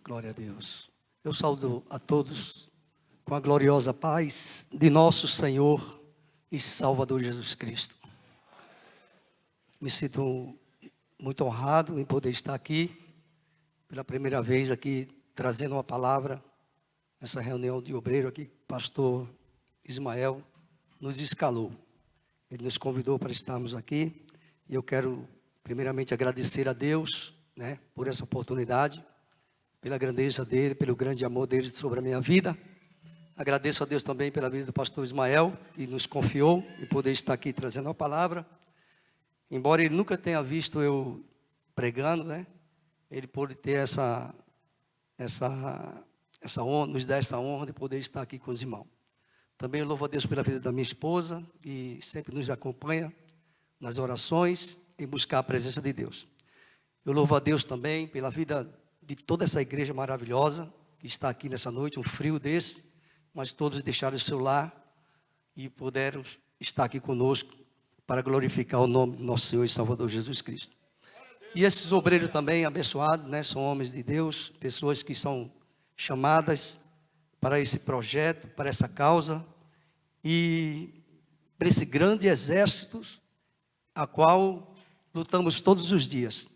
Glória a Deus. Eu saúdo a todos com a gloriosa paz de nosso Senhor e Salvador Jesus Cristo. Me sinto muito honrado em poder estar aqui, pela primeira vez aqui, trazendo uma palavra, nessa reunião de obreiro aqui, pastor Ismael nos escalou. Ele nos convidou para estarmos aqui, e eu quero primeiramente agradecer a Deus, por essa oportunidade, pela grandeza dele, pelo grande amor dele sobre a minha vida. Agradeço a Deus também pela vida do pastor Ismael, que nos confiou em poder estar aqui trazendo a palavra. Embora ele nunca tenha visto eu pregando, ele pôde ter essa honra, nos dar essa honra de poder estar aqui com os irmãos. Também eu louvo a Deus pela vida da minha esposa, que sempre nos acompanha nas orações e buscar a presença de Deus. Eu louvo a Deus também pela vida de toda essa igreja maravilhosa que está aqui nessa noite, um frio desse, mas todos deixaram o seu lar e puderam estar aqui conosco para glorificar o nome do nosso Senhor e Salvador Jesus Cristo. E esses obreiros também abençoados, são homens de Deus, pessoas que são chamadas para esse projeto, para essa causa e para esse grande exército a qual lutamos todos os dias,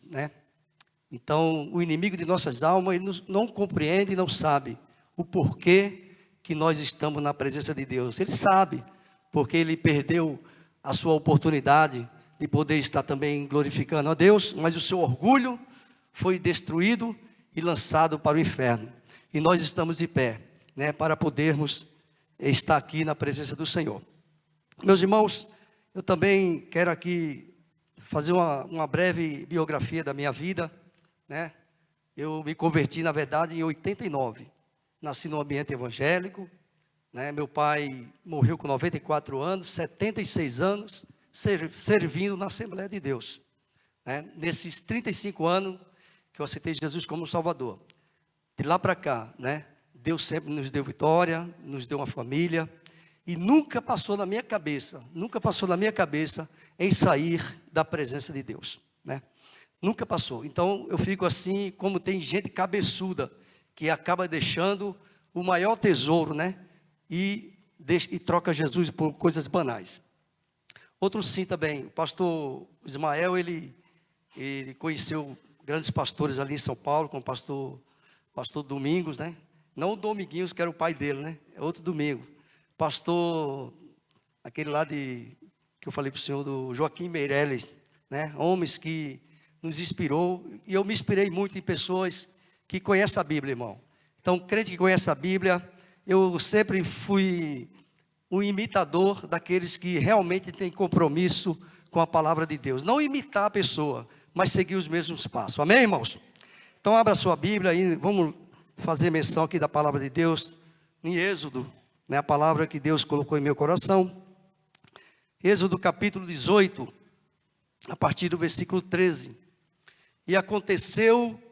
Então, o inimigo de nossas almas, ele não compreende e não sabe o porquê que nós estamos na presença de Deus. Ele sabe, porque ele perdeu a sua oportunidade de poder estar também glorificando a Deus, mas o seu orgulho foi destruído e lançado para o inferno. E nós estamos de pé, para podermos estar aqui na presença do Senhor. Meus irmãos, eu também quero aqui fazer uma breve biografia da minha vida. Eu me converti, na verdade, em 89. Nasci num ambiente evangélico. Meu pai morreu com 94 anos, 76 anos, servindo na Assembleia de Deus. Nesses 35 anos que eu aceitei Jesus como Salvador. De lá para cá, Deus sempre nos deu vitória, nos deu uma família. E nunca passou na minha cabeça em sair da presença de Deus, Nunca passou. Então eu fico assim, como tem gente cabeçuda, que acaba deixando o maior tesouro, e troca Jesus por coisas banais. Outro sim também, o pastor Ismael, ele conheceu grandes pastores ali em São Paulo, como o pastor Domingos, Não o Dominguinhos, que era o pai dele, É outro Domingo. Pastor, aquele lá que eu falei para o senhor, do Joaquim Meirelles, Homens que nos inspirou, e eu me inspirei muito em pessoas que conhecem a Bíblia, irmão. Então, crente que conhece a Bíblia, eu sempre fui um imitador daqueles que realmente têm compromisso com a palavra de Deus. Não imitar a pessoa, mas seguir os mesmos passos. Amém, irmãos? Então, abra sua Bíblia e vamos fazer menção aqui da palavra de Deus em Êxodo, a palavra que Deus colocou em meu coração. Êxodo capítulo 18, a partir do versículo 13. E aconteceu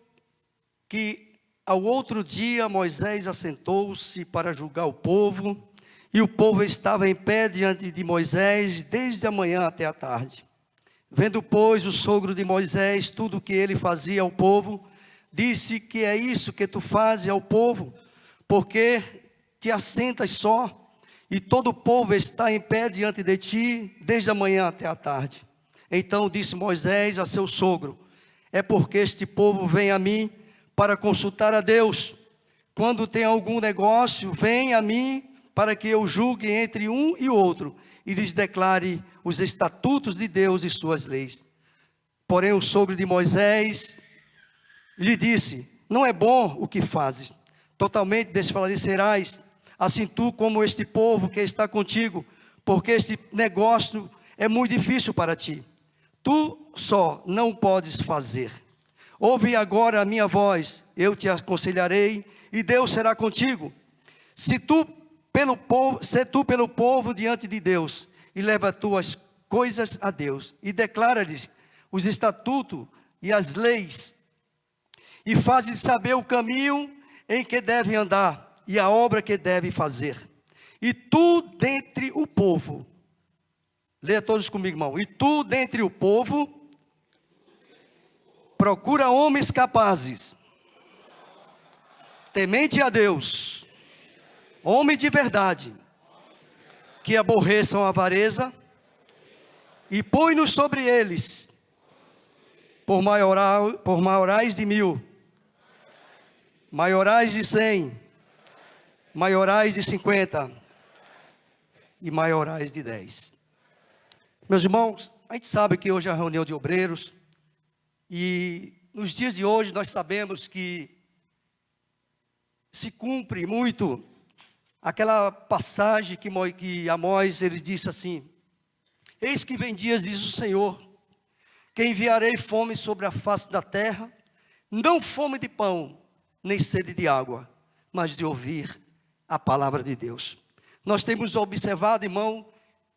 que ao outro dia Moisés assentou-se para julgar o povo, e o povo estava em pé diante de Moisés desde a manhã até a tarde. Vendo, pois, o sogro de Moisés tudo o que ele fazia ao povo, disse: que é isso que tu fazes ao povo? Porque te assentas só, e todo o povo está em pé diante de ti desde a manhã até a tarde. Então disse Moisés a seu sogro: é porque este povo vem a mim para consultar a Deus. Quando tem algum negócio, vem a mim para que eu julgue entre um e outro e lhes declare os estatutos de Deus e suas leis. Porém o sogro de Moisés lhe disse: não é bom o que fazes, totalmente desfalecerás, assim tu como este povo que está contigo, porque este negócio é muito difícil para ti. Tu só não podes fazer. Ouve agora a minha voz, eu te aconselharei, e Deus será contigo. Se tu pelo povo diante de Deus, e leva tuas coisas a Deus, e declara-lhes os estatutos e as leis, e fazes saber o caminho em que devem andar, e a obra que devem fazer. E tu dentre o povo, leia todos comigo, irmão. E tu dentre o povo, procura homens capazes temente a Deus, homem de verdade, que aborreçam a avareza, e põe-nos sobre eles, por maiorais de 1000, maiorais de 100, maiorais de 50 e maiorais de 10. Meus irmãos, a gente sabe que hoje é a reunião de obreiros, e nos dias de hoje nós sabemos que se cumpre muito aquela passagem que Amós ele disse assim: eis que vem dias, diz o Senhor, que enviarei fome sobre a face da terra, não fome de pão, nem sede de água, mas de ouvir a palavra de Deus. Nós temos observado, irmão,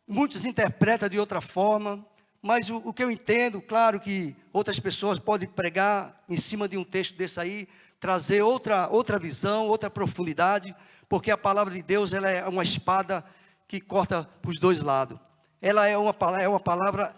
muitos interpretam de outra forma, mas o que eu entendo, claro que outras pessoas podem pregar em cima de um texto desse aí, trazer outra visão, outra profundidade, porque a palavra de Deus ela é uma espada que corta para os dois lados. Ela é uma palavra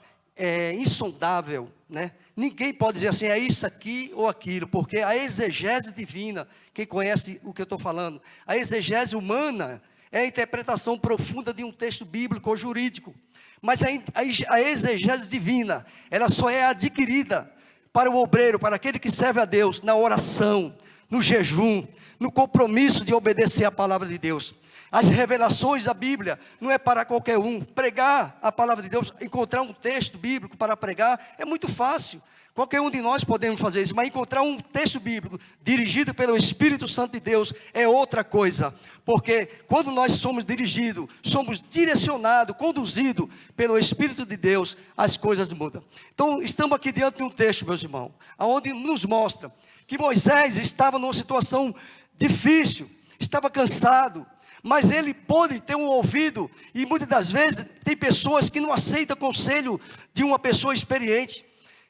insondável, né? Ninguém pode dizer assim, é isso aqui ou aquilo, porque a exegese divina, quem conhece o que eu estou falando, a exegese humana é a interpretação profunda de um texto bíblico ou jurídico, mas a exegese divina, ela só é adquirida para o obreiro, para aquele que serve a Deus, na oração, no jejum, no compromisso de obedecer a palavra de Deus. As revelações da Bíblia não é para qualquer um. Pregar a palavra de Deus, encontrar um texto bíblico para pregar, é muito fácil. Qualquer um de nós podemos fazer isso, mas encontrar um texto bíblico dirigido pelo Espírito Santo de Deus é outra coisa. Porque quando nós somos dirigidos, somos direcionados, conduzidos pelo Espírito de Deus, as coisas mudam. Então, estamos aqui diante de um texto, meus irmãos, onde nos mostra que Moisés estava numa situação difícil, estava cansado, mas ele pôde ter um ouvido, e muitas das vezes tem pessoas que não aceitam conselho de uma pessoa experiente.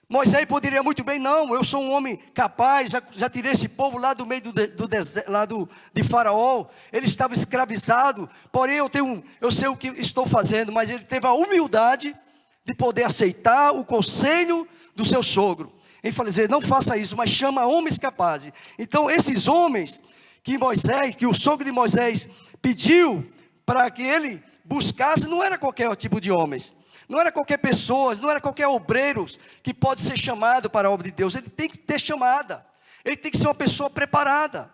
Moisés poderia muito bem, não, eu sou um homem capaz, já tirei esse povo lá do meio do deserto, de Faraó, ele estava escravizado, porém eu sei o que estou fazendo, mas ele teve a humildade de poder aceitar o conselho do seu sogro. Ele falou, não faça isso, mas chama homens capazes. Então esses homens que o sogro de Moisés pediu para que ele buscasse, não era qualquer tipo de homens, não era qualquer pessoa, não era qualquer obreiro que pode ser chamado para a obra de Deus. Ele tem que ter chamada, ele tem que ser uma pessoa preparada,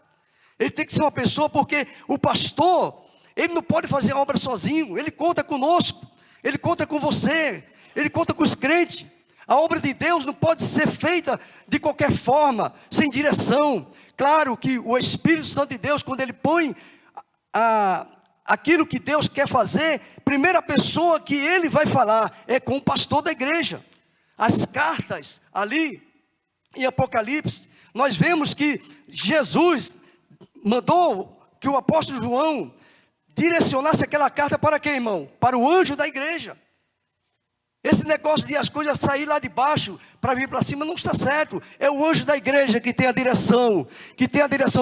ele tem que ser uma pessoa, porque o pastor, ele não pode fazer a obra sozinho, ele conta conosco, ele conta com você, ele conta com os crentes. A obra de Deus não pode ser feita de qualquer forma, sem direção. Claro que o Espírito Santo de Deus, quando ele põe aquilo que Deus quer fazer, primeira pessoa que ele vai falar é com o pastor da igreja. As cartas ali em Apocalipse, nós vemos que Jesus mandou que o apóstolo João direcionasse aquela carta para quem, irmão? Para o anjo da igreja. Esse negócio de as coisas sair lá de baixo para vir para cima não está certo. É o anjo da igreja que tem a direção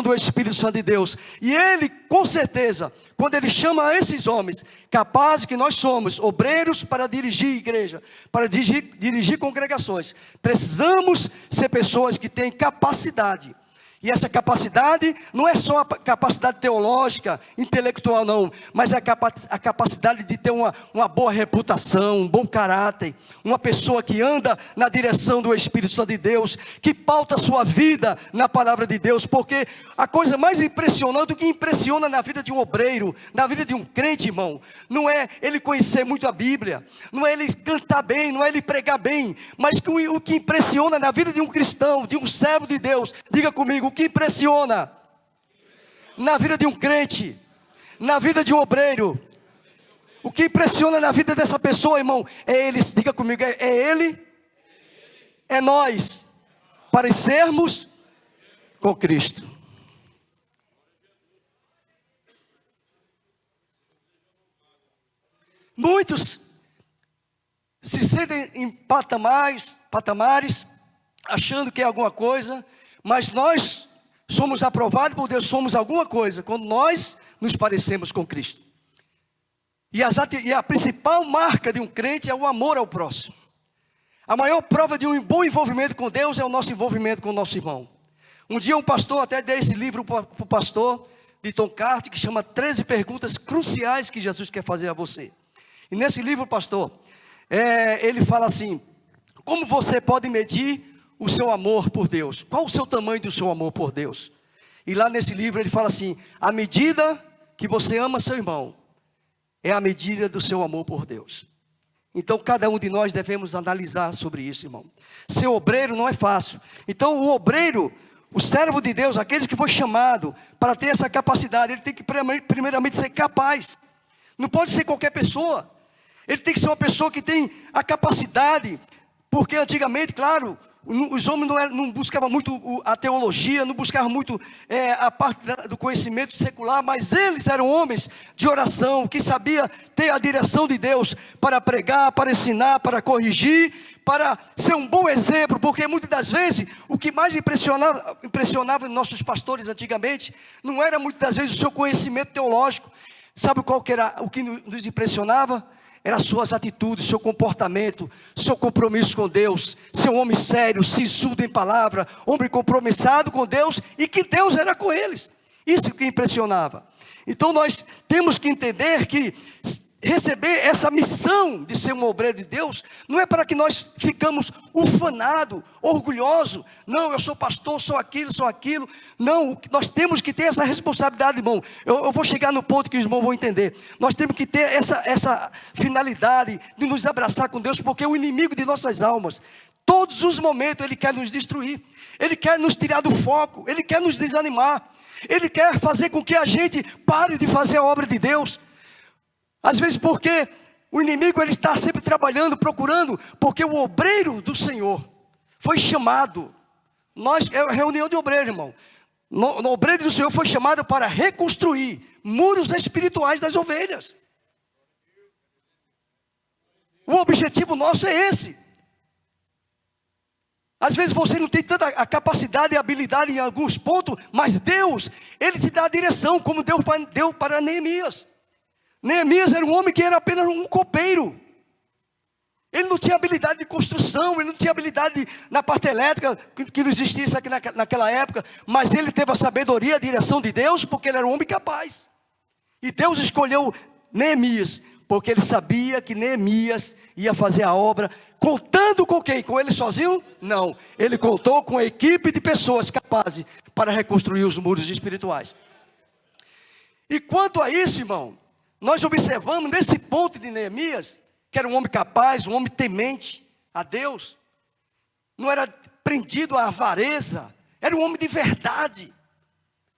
do Espírito Santo de Deus. E ele, com certeza, quando ele chama esses homens, capazes que nós somos, obreiros para dirigir igreja, para dirigir congregações, precisamos ser pessoas que têm capacidade. E essa capacidade não é só a capacidade teológica, intelectual não, mas a capacidade de ter uma boa reputação, um bom caráter, uma pessoa que anda na direção do Espírito Santo de Deus, que pauta a sua vida na palavra de Deus, porque a coisa mais impressionante, o que impressiona na vida de um obreiro, na vida de um crente, irmão, não é ele conhecer muito a Bíblia, não é ele cantar bem, não é ele pregar bem, mas o que impressiona na vida de um cristão, de um servo de Deus, diga comigo, o que impressiona na vida de um crente, na vida de um obreiro, o que impressiona na vida dessa pessoa, irmão, é ele, diga comigo, é ele, é nós, parecermos com Cristo. Muitos se sentem em patamares, achando que é alguma coisa, mas nós somos aprovados por Deus, somos alguma coisa, quando nós nos parecemos com Cristo. E a principal marca de um crente é o amor ao próximo. A maior prova de um bom envolvimento com Deus é o nosso envolvimento com o nosso irmão. Um dia um pastor até deu esse livro para o pastor de Tom Carter, que chama 13 perguntas cruciais que Jesus quer fazer a você. E nesse livro, pastor, ele fala assim: como você pode medir o seu amor por Deus? Qual o seu tamanho do seu amor por Deus? E lá nesse livro ele fala assim: a medida que você ama seu irmão é a medida do seu amor por Deus. Então cada um de nós devemos analisar sobre isso, irmão. Ser obreiro não é fácil. Então o obreiro, o servo de Deus, aquele que foi chamado para ter essa capacidade, ele tem que primeiramente ser capaz. Não pode ser qualquer pessoa. Ele tem que ser uma pessoa que tem a capacidade. Porque antigamente, claro, os homens não buscavam muito a teologia, não buscavam muito a parte do conhecimento secular, mas eles eram homens de oração, que sabia ter a direção de Deus para pregar, para ensinar, para corrigir, para ser um bom exemplo, porque muitas das vezes o que mais impressionava nossos pastores antigamente não era muitas das vezes o seu conhecimento teológico. Sabe qual que era o que nos impressionava? Eram as suas atitudes, seu comportamento, seu compromisso com Deus, seu homem sério, sisudo em palavra, homem compromissado com Deus e que Deus era com eles. Isso que impressionava. Então nós temos que entender que receber essa missão de ser um obreiro de Deus não é para que nós ficamos ufanados, orgulhosos. Não, eu sou pastor, sou aquilo. Não, nós temos que ter essa responsabilidade, irmão. Eu vou chegar no ponto que os irmãos vão entender. Nós temos que ter essa finalidade de nos abraçar com Deus, porque o inimigo de nossas almas, todos os momentos ele quer nos destruir. Ele quer nos tirar do foco, ele quer nos desanimar. Ele quer fazer com que a gente pare de fazer a obra de Deus. Às vezes porque o inimigo ele está sempre trabalhando, procurando, porque o obreiro do Senhor foi chamado. É reunião de obreiro, irmão. O obreiro do Senhor foi chamado para reconstruir muros espirituais das ovelhas. O objetivo nosso é esse. Às vezes você não tem tanta a capacidade e habilidade em alguns pontos, mas Deus, Ele te dá a direção, como Deus deu para Neemias. Neemias era um homem que era apenas um copeiro. Ele não tinha habilidade de construção, ele não tinha habilidade na parte elétrica, que não existisse aqui naquela época, mas ele teve a sabedoria, a direção de Deus, porque ele era um homem capaz. E Deus escolheu Neemias, porque ele sabia que Neemias ia fazer a obra, contando com quem? Com ele sozinho? Não, ele contou com a equipe de pessoas capazes para reconstruir os muros espirituais. E quanto a isso, irmão, nós observamos nesse ponto de Neemias, que era um homem capaz, um homem temente a Deus, não era prendido à avareza, era um homem de verdade.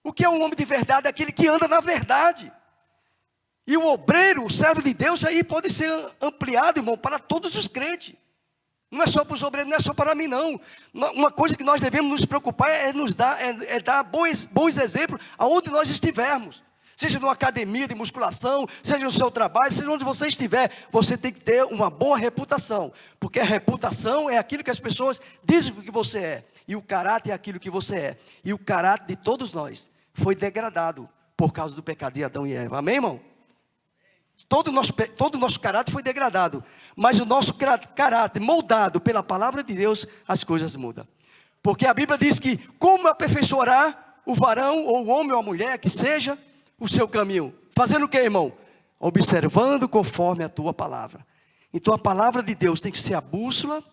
O que é um homem de verdade? Aquele que anda na verdade. E o obreiro, o servo de Deus, aí pode ser ampliado, irmão, para todos os crentes. Não é só para os obreiros, não é só para mim, não. Uma coisa que nós devemos nos preocupar é dar bons exemplos aonde nós estivermos. Seja numa academia de musculação, seja no seu trabalho, seja onde você estiver, você tem que ter uma boa reputação. Porque a reputação é aquilo que as pessoas dizem que você é. E o caráter é aquilo que você é. E o caráter de todos nós foi degradado por causa do pecado de Adão e Eva. Amém, irmão? Todo o nosso caráter foi degradado. Mas o nosso caráter, moldado pela palavra de Deus, as coisas mudam. Porque a Bíblia diz que como aperfeiçoará o varão, ou o homem ou a mulher, que seja, o seu caminho, fazendo o que, irmão? Observando conforme a tua palavra. Então a palavra de Deus tem que ser a bússola,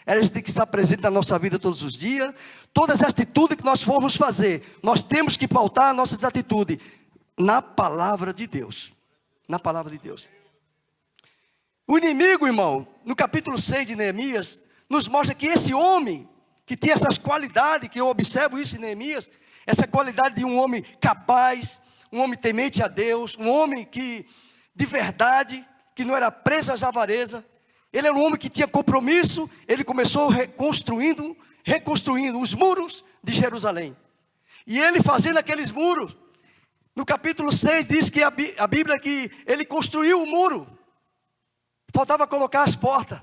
ela tem que estar presente na nossa vida todos os dias. Todas as atitudes que nós formos fazer, nós temos que pautar nossas atitudes na palavra de Deus. Na palavra de Deus. O inimigo, irmão, no capítulo 6 de Neemias, nos mostra que esse homem, que tem essas qualidades, que eu observo isso em Neemias, essa qualidade de um homem capaz, um homem temente a Deus, um homem que, de verdade, que não era preso às avarezas. Ele era um homem que tinha compromisso. Ele começou reconstruindo os muros de Jerusalém. E ele fazendo aqueles muros, no capítulo 6 diz que a Bíblia que ele construiu o muro. Faltava colocar as portas.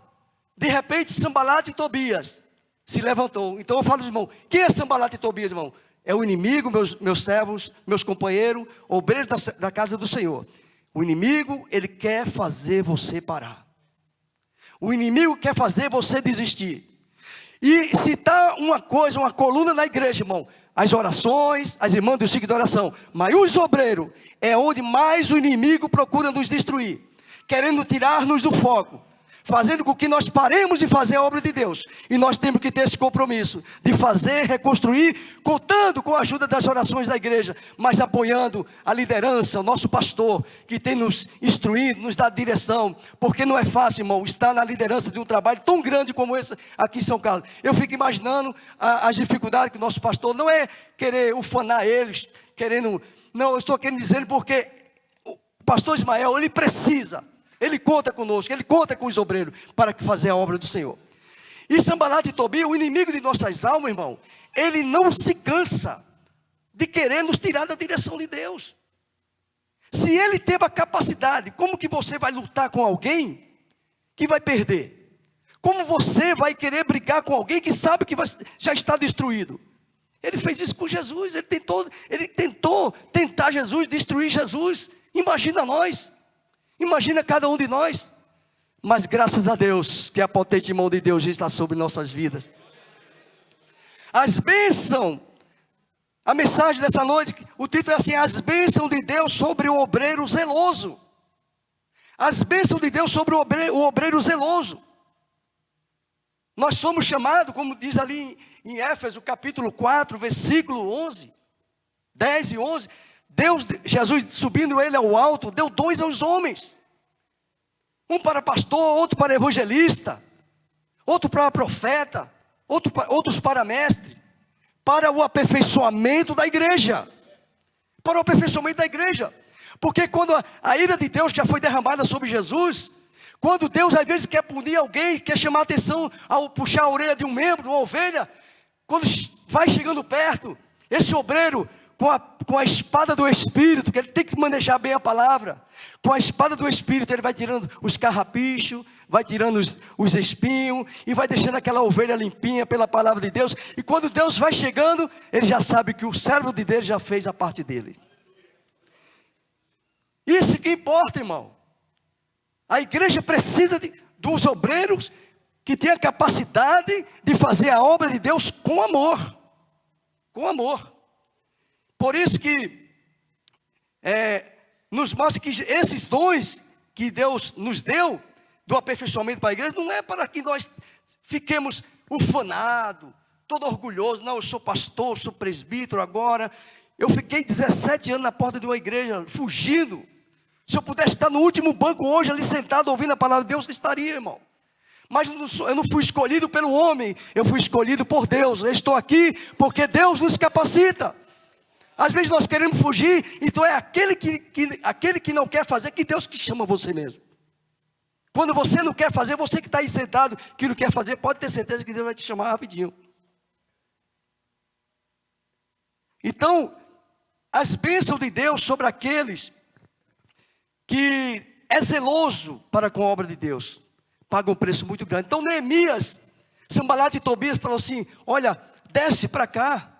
De repente, Sambalate e Tobias se levantou. Então eu falo, irmão, quem é Sambalate e Tobias, irmão? É o inimigo, meus servos, meus companheiros, obreiros da casa do Senhor. O inimigo, ele quer fazer você parar. O inimigo quer fazer você desistir. E se está uma coluna na igreja, irmão, as orações, as irmãs do ciclo de oração. Mas os obreiros é onde mais o inimigo procura nos destruir, querendo tirar-nos do foco, fazendo com que nós paremos de fazer a obra de Deus. E nós temos que ter esse compromisso de fazer, reconstruir, contando com a ajuda das orações da igreja, mas apoiando a liderança, o nosso pastor, que tem nos instruído, nos dado direção, porque não é fácil, irmão, estar na liderança de um trabalho tão grande como esse aqui em São Carlos. Eu fico imaginando as dificuldades que o nosso pastor, não é querer ufanar eles, não, eu estou querendo dizer porque o pastor Ismael, ele precisa, ele conta conosco, ele conta com os obreiros para fazer a obra do Senhor. E Sanbalate e Tobia, o inimigo de nossas almas, irmão, ele não se cansa de querer nos tirar da direção de Deus. Se ele teve a capacidade, como que você vai lutar com alguém que vai perder? Como você vai querer brigar com alguém que sabe que já está destruído? Ele fez isso com Jesus, ele tentou tentar Jesus, destruir Jesus. Imagina nós. Imagina cada um de nós, mas graças a Deus, que a potente mão de Deus já está sobre nossas vidas. As bênçãos, a mensagem dessa noite, o título é assim: as bênçãos de Deus sobre o obreiro zeloso. As bênçãos de Deus sobre o obreiro zeloso. Nós somos chamados, como diz ali em Éfeso, capítulo 4, versículo 11, 10 e 11, Jesus subindo ele ao alto, deu dons aos homens. Um para pastor, outro para evangelista, outro para profeta, outros para mestre, para o aperfeiçoamento da igreja. Para o aperfeiçoamento da igreja. Porque quando a ira de Deus já foi derramada sobre Jesus, quando Deus às vezes quer punir alguém, quer chamar a atenção ao puxar a orelha de um membro, uma ovelha, quando vai chegando perto, esse obreiro, com a espada do Espírito, que ele tem que manejar bem a palavra, com a espada do Espírito ele vai tirando os carrapichos, vai tirando os espinhos, e vai deixando aquela ovelha limpinha pela palavra de Deus, e quando Deus vai chegando, ele já sabe que o servo de Deus já fez a parte dele. Isso que importa, irmão. A igreja precisa dos obreiros que têm a capacidade de fazer a obra de Deus com amor. Com amor. Por isso que nos mostra que esses dons que Deus nos deu, do aperfeiçoamento para a igreja, não é para que nós fiquemos ufanados, todo orgulhoso. Não, eu sou pastor, sou presbítero agora. Eu fiquei 17 anos na porta de uma igreja, fugindo. Se eu pudesse estar no último banco hoje, ali sentado, ouvindo a palavra de Deus, que estaria, irmão. Mas eu não fui escolhido pelo homem, eu fui escolhido por Deus. Eu estou aqui porque Deus nos capacita. Às vezes nós queremos fugir, então é aquele que não quer fazer, que Deus que chama você mesmo. Quando você não quer fazer, você que está aí sentado, que não quer fazer, pode ter certeza que Deus vai te chamar rapidinho. Então, as bênçãos de Deus sobre aqueles que é zeloso para com a obra de Deus, paga um preço muito grande. Então Neemias, Sanbalate e Tobias falou assim: olha, desce para cá,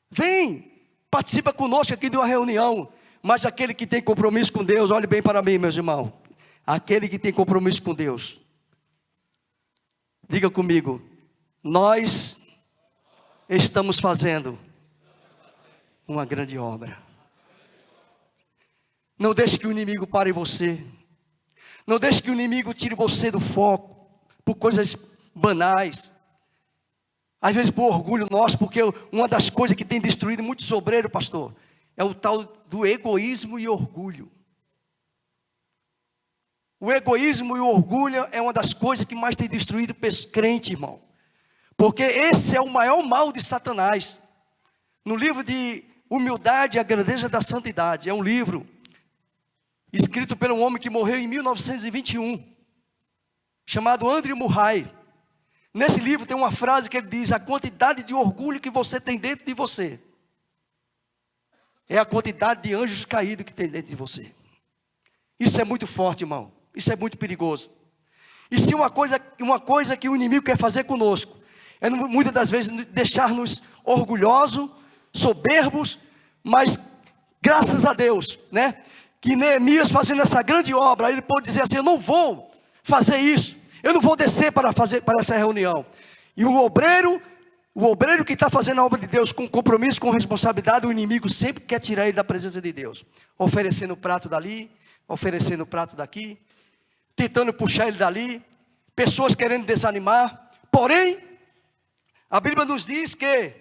vem, participa conosco aqui de uma reunião. Mas aquele que tem compromisso com Deus, olhe bem para mim, meus irmãos, aquele que tem compromisso com Deus, diga comigo: nós estamos fazendo uma grande obra. Não deixe que o inimigo pare você. Não deixe que o inimigo tire você do foco por coisas banais. Às vezes por orgulho nosso, porque uma das coisas que tem destruído muitos obreiros, pastor, é o tal do egoísmo e orgulho. O egoísmo e o orgulho é uma das coisas que mais tem destruído os crentes, irmão. Porque esse é o maior mal de Satanás. No livro de Humildade e a Grandeza da Santidade, é um livro escrito por um homem que morreu em 1921, chamado Andrew Murray. Nesse livro tem uma frase que ele diz: a quantidade de orgulho que você tem dentro de você é a quantidade de anjos caídos que tem dentro de você. Isso é muito forte, irmão. Isso é muito perigoso. E se uma coisa que o inimigo quer fazer conosco é muitas das vezes deixar-nos orgulhosos, soberbos, mas graças a Deus, né? Que Neemias, fazendo essa grande obra, ele pode dizer assim: eu não vou fazer isso, eu não vou descer para essa reunião. E o obreiro O obreiro que está fazendo a obra de Deus com compromisso, com responsabilidade, o inimigo sempre quer tirar ele da presença de Deus. Oferecendo o prato dali, oferecendo o prato daqui, tentando puxar ele dali, pessoas querendo desanimar. Porém, a Bíblia nos diz que,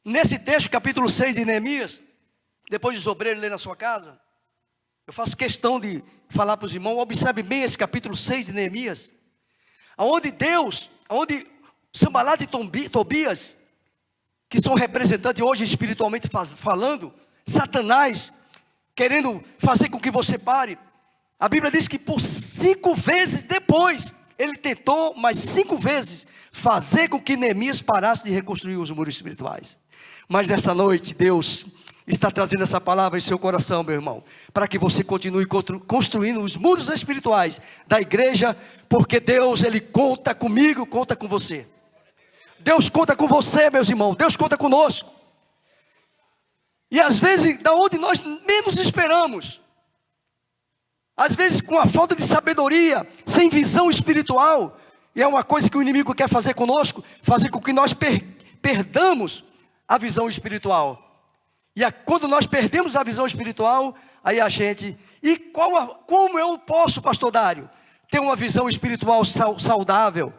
nesse texto, capítulo 6 de Neemias, depois dos obreiros ler na sua casa, eu faço questão de falar para os irmãos, observe bem esse capítulo 6 de Neemias, onde Sanbalat e Tobias, que são representantes hoje espiritualmente falando, Satanás, querendo fazer com que você pare. A Bíblia diz que por 5 vezes depois, ele tentou mais 5 vezes fazer com que Neemias parasse de reconstruir os muros espirituais. Mas nessa noite, Deus está trazendo essa palavra em seu coração, meu irmão, para que você continue construindo os muros espirituais da igreja, porque Deus, Ele conta comigo, conta com você. Deus conta com você, meus irmãos, Deus conta conosco. E às vezes, da onde nós menos esperamos, às vezes com a falta de sabedoria, sem visão espiritual, e é uma coisa que o inimigo quer fazer conosco, fazer com que nós perdamos a visão espiritual. E quando nós perdemos a visão espiritual, aí a gente... E como eu posso, pastor Dário, ter uma visão espiritual saudável?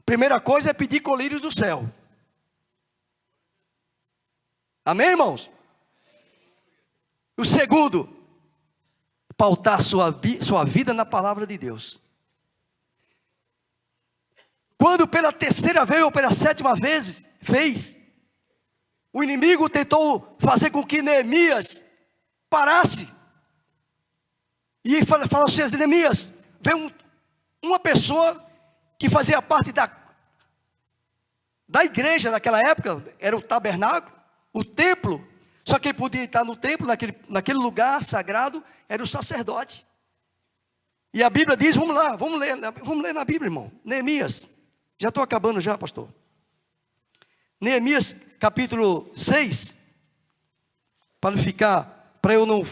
Primeira coisa é pedir colírios do céu. Amém, irmãos? O segundo, pautar sua vida na palavra de Deus. Quando pela terceira vez ou pela 7ª vez fez, o inimigo tentou fazer com que Neemias parasse. E falou assim: Neemias, veio uma pessoa que fazia parte da igreja naquela época, era o tabernáculo, o templo. Só quem podia estar no templo, naquele lugar sagrado, era o sacerdote. E a Bíblia diz, vamos ler na Bíblia, irmão. Neemias, já estou acabando já, pastor. Neemias capítulo 6, para eu não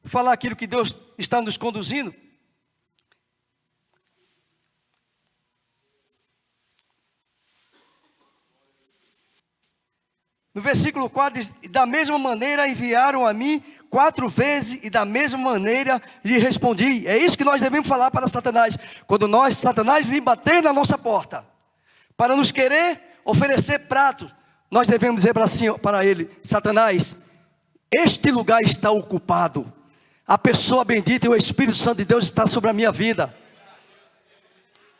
falar aquilo que Deus está nos conduzindo. No versículo 4 diz: da mesma maneira enviaram a mim 4 vezes, e da mesma maneira lhe respondi. É isso que nós devemos falar para Satanás. Quando Satanás vir bater na nossa porta, para nos querer oferecer prato, nós devemos dizer para ele: Satanás, este lugar está ocupado. A pessoa bendita e o Espírito Santo de Deus está sobre a minha vida.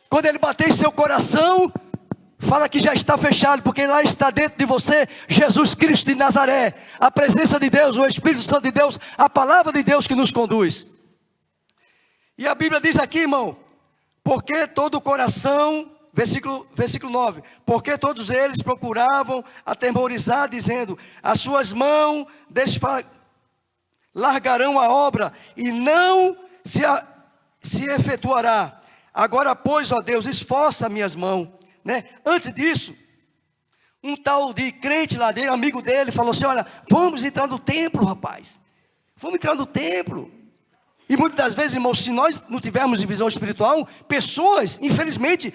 Quando ele bater em seu coração, fala que já está fechado, porque lá está dentro de você Jesus Cristo de Nazaré, a presença de Deus, o Espírito Santo de Deus, a palavra de Deus que nos conduz. E a Bíblia diz aqui, irmão, porque todo o coração, versículo 9, porque todos eles procuravam atemorizar, dizendo: as suas mãos largarão a obra, e não se efetuará. Agora, pois, ó Deus, esforça minhas mãos. Antes disso, um tal de crente lá dele, amigo dele, falou assim: olha, vamos entrar no templo, rapaz. Vamos entrar no templo. E muitas das vezes, irmãos, se nós não tivermos visão espiritual, pessoas, infelizmente,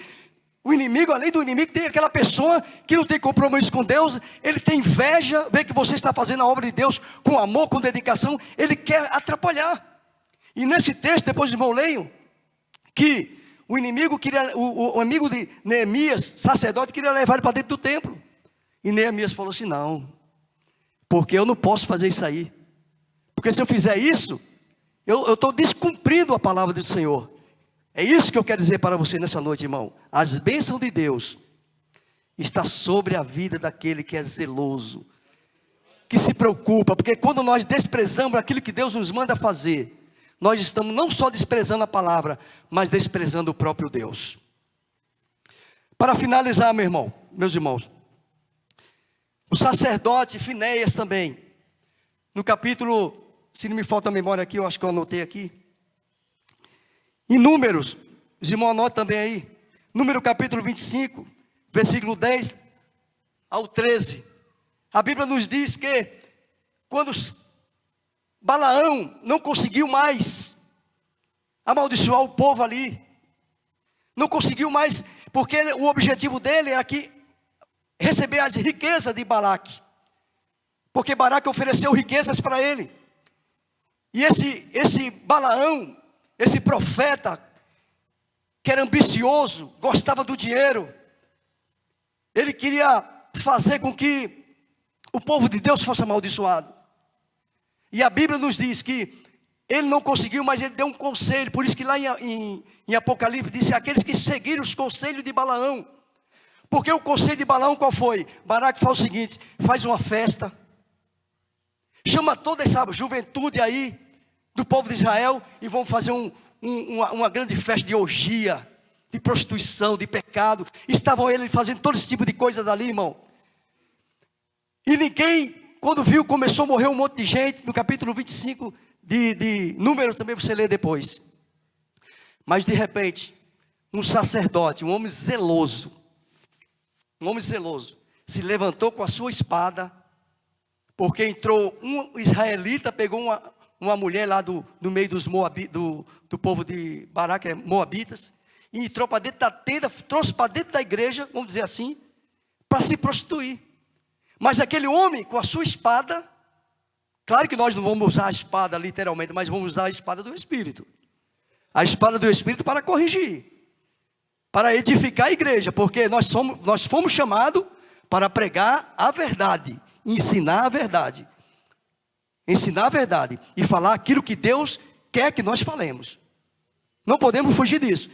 o inimigo, além do inimigo, tem aquela pessoa que não tem compromisso com Deus, ele tem inveja, vê que você está fazendo a obra de Deus com amor, com dedicação, ele quer atrapalhar. E nesse texto, depois os irmãos leiam, que o inimigo queria, o amigo de Neemias, sacerdote, queria levar ele para dentro do templo. E Neemias falou assim: não, porque eu não posso fazer isso aí. Porque se eu fizer isso, eu estou descumprindo a palavra do Senhor. É isso que eu quero dizer para você nessa noite, irmão. As bênçãos de Deus estão sobre a vida daquele que é zeloso, que se preocupa. Porque quando nós desprezamos aquilo que Deus nos manda fazer, nós estamos não só desprezando a palavra, mas desprezando o próprio Deus. Para finalizar, meus irmãos, o sacerdote Finéias também, no capítulo, se não me falta a memória aqui, eu acho que eu anotei aqui, em Números, os irmãos anotam também aí, Número capítulo 25, versículo 10 ao 13, a Bíblia nos diz que, quando Balaão não conseguiu mais amaldiçoar o povo ali. Não conseguiu mais, porque o objetivo dele era receber as riquezas de Balaque. Porque Balaque ofereceu riquezas para ele. E esse Balaão, esse profeta, que era ambicioso, gostava do dinheiro, ele queria fazer com que o povo de Deus fosse amaldiçoado. E a Bíblia nos diz que ele não conseguiu, mas ele deu um conselho. Por isso que lá em Apocalipse disse: aqueles que seguiram os conselhos de Balaão. Porque o conselho de Balaão qual foi? Balaque faz o seguinte: faz uma festa, chama toda essa juventude aí do povo de Israel e vão fazer uma grande festa de orgia, de prostituição, de pecado. Estavam eles fazendo todo esse tipo de coisas ali, irmão. E ninguém, quando viu, começou a morrer um monte de gente. No capítulo 25 de Números também você lê depois. Mas de repente, um sacerdote, um homem zeloso, se levantou com a sua espada, porque entrou um israelita, pegou uma mulher lá do meio dos do povo de Baraque, moabitas, e entrou para dentro da tenda, trouxe para dentro da igreja, vamos dizer assim, para se prostituir. Mas aquele homem com a sua espada, claro que nós não vamos usar a espada literalmente, mas vamos usar a espada do Espírito. A espada do Espírito para corrigir, para edificar a igreja, porque nós fomos chamados para pregar a verdade, ensinar a verdade e falar aquilo que Deus quer que nós falemos. Não podemos fugir disso.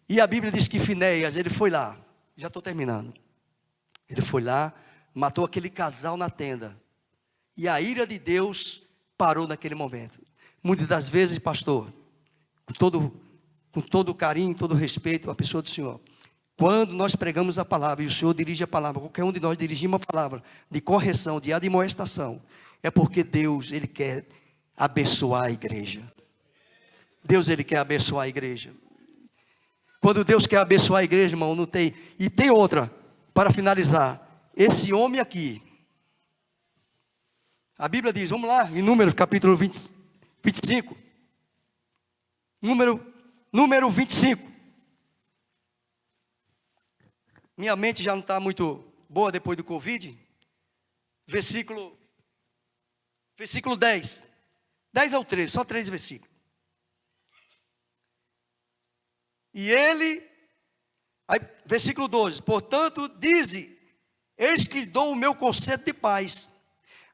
E a Bíblia diz que Finéias, ele foi lá, já estou terminando, ele foi lá, matou aquele casal na tenda, e a ira de Deus parou naquele momento. Muitas das vezes, pastor, com todo carinho, todo respeito à pessoa do Senhor, quando nós pregamos a palavra, e o Senhor dirige a palavra, qualquer um de nós dirigimos a palavra de correção, de admoestação, é porque Deus, Ele quer abençoar a igreja. Deus, Ele quer abençoar a igreja. Quando Deus quer abençoar a igreja, irmão, não tem. E tem outra, para finalizar, esse homem aqui, a Bíblia diz, vamos lá, em Números capítulo 25, número 25, minha mente já não está muito boa depois do Covid, versículo 10 ao 13, só 3 versículos. E ele, aí, versículo 12, portanto, dize, eis que dou o meu conselho de paz.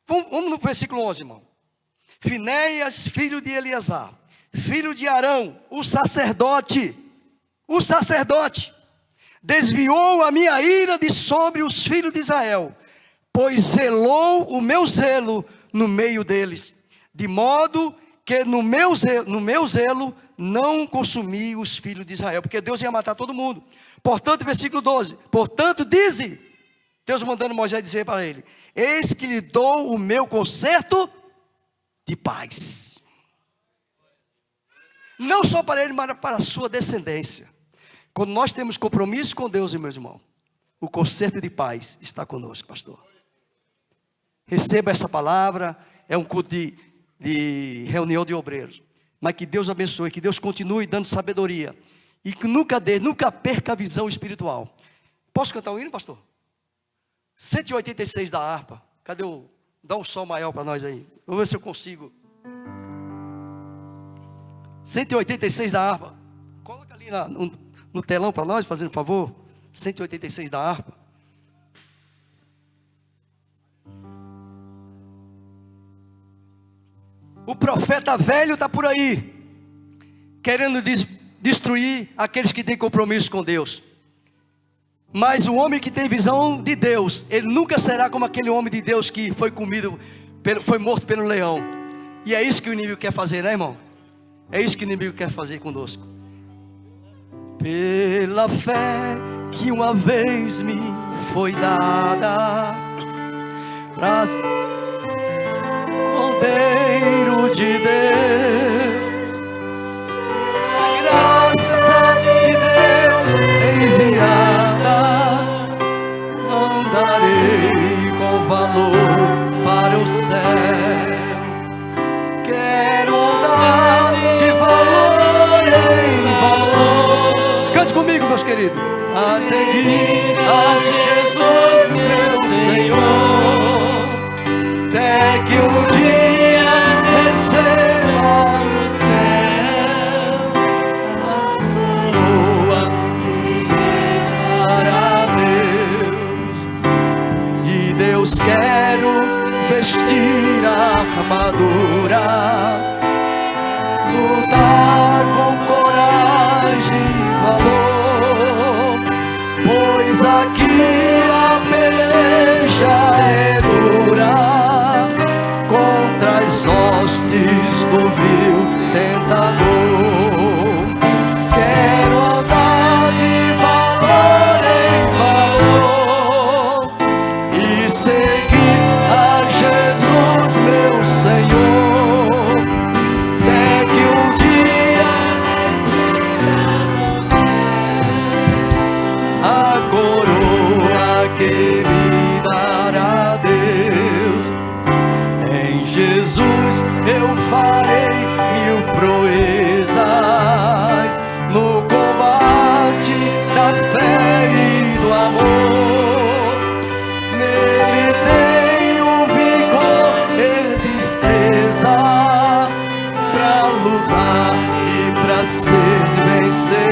Vamos no versículo 11, irmão. Finéias, filho de Eleazar, filho de Arão, o sacerdote, desviou a minha ira de sobre os filhos de Israel, pois zelou o meu zelo no meio deles, de modo que no meu zelo não consumi os filhos de Israel, porque Deus ia matar todo mundo. Portanto, versículo 12, portanto, dize, Deus mandando Moisés dizer para ele, eis que lhe dou o meu concerto de paz. Não só para ele, mas para a sua descendência. Quando nós temos compromisso com Deus, meus irmãos, o concerto de paz está conosco, pastor. Receba essa palavra, é um culto de reunião de obreiros. Mas que Deus abençoe, que Deus continue dando sabedoria. E que nunca perca a visão espiritual. Posso cantar um hino, pastor? 186 da harpa. Cadê dá um som maior para nós aí. Vamos ver se eu consigo. 186 da harpa. Coloca ali no telão para nós, fazendo um favor. 186 da harpa. O profeta velho está por aí, querendo destruir aqueles que têm compromisso com Deus. Mas o homem que tem visão de Deus, ele nunca será como aquele homem de Deus que foi foi morto pelo leão. E é isso que o inimigo quer fazer, né, irmão? É isso que o inimigo quer fazer conosco. Pela fé que uma vez me foi dada, Cordeiro de Deus, a graça de Deus enviada, andarei com valor para o céu. Quero andar de valor querido? A seguir a Jesus, meu Senhor, até que um dia receba no céu a coroa que me dará Deus. De Deus quero vestir a armadura, lutar com coragem e valor, pois aqui a peleja é dura contra as hostes do vil tentador. Quero andar de valor em valor e seguir a Jesus, meu Senhor, até que um dia a coroa que me dará Deus. Em Jesus eu farei mil proezas no combate da fé e do amor. Nele tenho vigor e destreza pra lutar e pra ser vencedor.